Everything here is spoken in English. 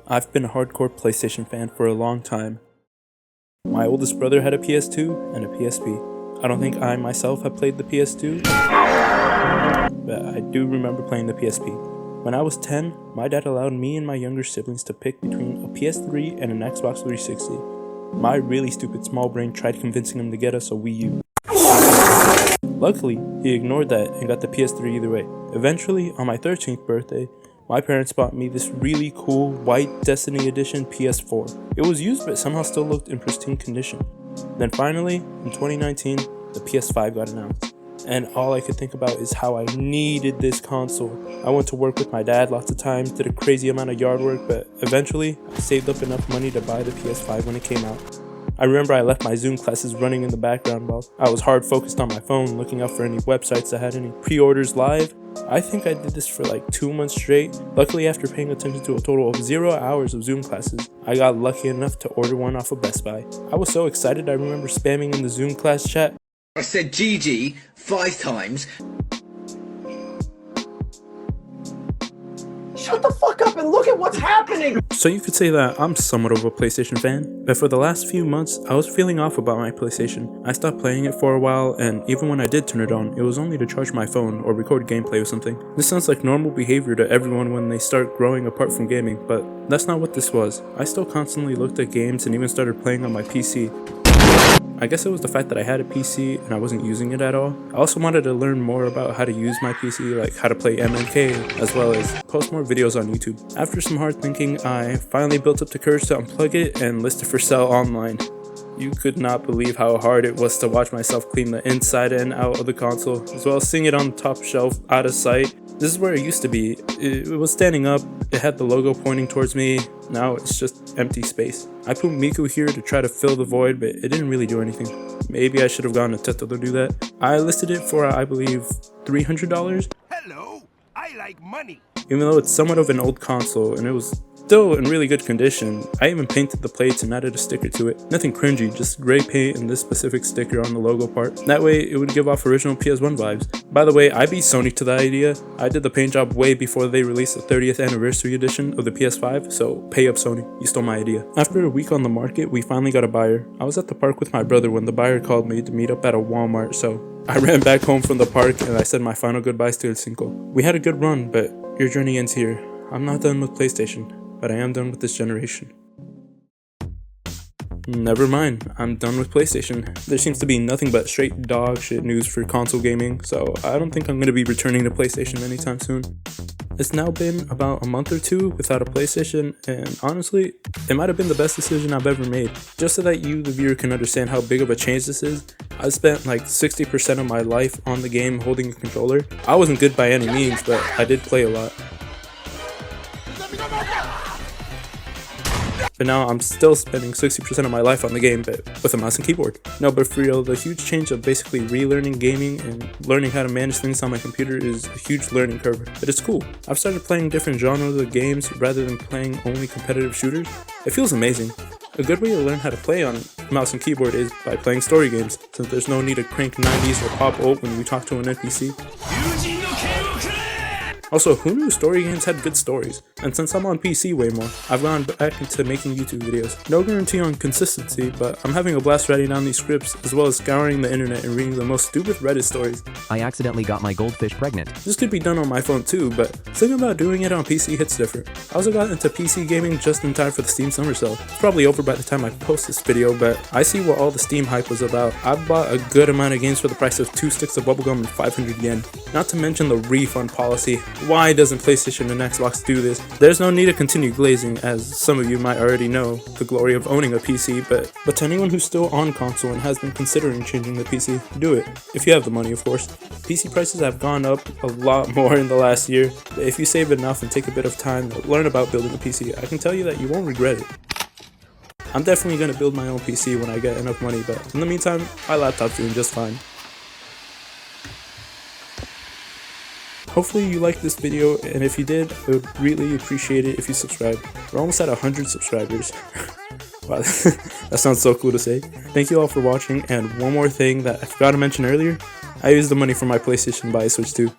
I've been a hardcore PlayStation fan for a long time. My oldest brother had a PS2 and a PSP. I don't think I myself have played the PS2, but I do remember playing the PSP. When I was 10, my dad allowed me and my younger siblings to pick between a PS3 and an Xbox 360. My really stupid small brain tried convincing him to get us a Wii U. Luckily, he ignored that and got the PS3 either way. Eventually, on my 13th birthday, my parents bought me this really cool white Destiny Edition PS4. It was used but somehow still looked in pristine condition. Then finally, in 2019, the PS5 got announced. And all I could think about is how I needed this console. I went to work with my dad lots of times, did a crazy amount of yard work, but eventually I saved up enough money to buy the PS5 when it came out. I remember I left my Zoom classes running in the background while I was hard focused on my phone looking out for any websites that had any pre-orders live. I think I did this for like 2 months straight. Luckily, after paying attention to a total of 0 hours of Zoom classes, I got lucky enough to order one off of Best Buy. I was so excited I remember spamming in the Zoom class chat. I said GG 5 times. Shut the fuck up and look at what's happening! So you could say that I'm somewhat of a PlayStation fan, but for the last few months, I was feeling off about my PlayStation. I stopped playing it for a while, and even when I did turn it on, it was only to charge my phone or record gameplay or something. This sounds like normal behavior to everyone when they start growing apart from gaming, but that's not what this was. I still constantly looked at games and even started playing on my PC. I guess it was the fact that I had a PC and I wasn't using it at all. I also wanted to learn more about how to use my PC, like how to play MNK, as well as post more videos on YouTube. After some hard thinking, I finally built up the courage to unplug it and list it for sale online. You could not believe how hard it was to watch myself clean the inside and out of the console, as well as seeing it on the top shelf out of sight. This is where it used to be. It was standing up, it had the logo pointing towards me, now it's just empty space. I put Miku here to try to fill the void, but it didn't really do anything. Maybe I should have gone to Teto to do that. I listed it for, I believe, $300. Hello, I like money. Even though it's somewhat of an old console and it was still in really good condition, I even painted the plates and added a sticker to it. Nothing cringy, just gray paint and this specific sticker on the logo part. That way it would give off original PS1 vibes. By the way, I beat Sony to the idea. I did the paint job way before they released the 30th anniversary edition of the PS5, so pay up Sony, you stole my idea. After a week on the market, we finally got a buyer. I was at the park with my brother when the buyer called me to meet up at a Walmart, so I ran back home from the park and I said my final goodbyes to El Cinco. We had a good run, but your journey ends here. I'm not done with PlayStation, but I am done with this generation. Never mind, I'm done with PlayStation. There seems to be nothing but straight dog shit news for console gaming, so I don't think I'm going to be returning to PlayStation anytime soon. It's now been about a month or two without a PlayStation, and honestly, it might have been the best decision I've ever made. Just so that you, the viewer, can understand how big of a change this is, I spent like 60% of my life on the game holding a controller. I wasn't good by any means, but I did play a lot. But now I'm still spending 60% of my life on the game, but with a mouse and keyboard. No, but for real, the huge change of basically relearning gaming and learning how to manage things on my computer is a huge learning curve, but it's cool. I've started playing different genres of games rather than playing only competitive shooters. It feels amazing. A good way to learn how to play on mouse and keyboard is by playing story games, since there's no need to crank 90s or pop ult when you talk to an NPC. Also, who knew story games had good stories? And since I'm on PC way more, I've gone back into making YouTube videos. No guarantee on consistency, but I'm having a blast writing down these scripts, as well as scouring the internet and reading the most stupid Reddit stories. I accidentally got my goldfish pregnant. This could be done on my phone too, but something about doing it on PC hits different. I also got into PC gaming just in time for the Steam Summer Sale. It's probably over by the time I post this video, but I see what all the Steam hype was about. I bought a good amount of games for the price of 2 sticks of bubblegum and 500 yen. Not to mention the refund policy. Why doesn't PlayStation and Xbox do this? There's no need to continue glazing, as some of you might already know the glory of owning a PC, but to anyone who's still on console and has been considering changing the PC, do it. If you have the money, of course. PC prices have gone up a lot more in the last year, but if you save enough and take a bit of time to learn about building a PC, I can tell you that you won't regret it. I'm definitely going to build my own PC when I get enough money, but in the meantime, my laptop's doing just fine. Hopefully you liked this video, and if you did, I would really appreciate it if you subscribed. We're almost at 100 subscribers. Wow, that sounds so cool to say. Thank you all for watching, and one more thing that I forgot to mention earlier, I used the money for my PlayStation to buy a Switch too.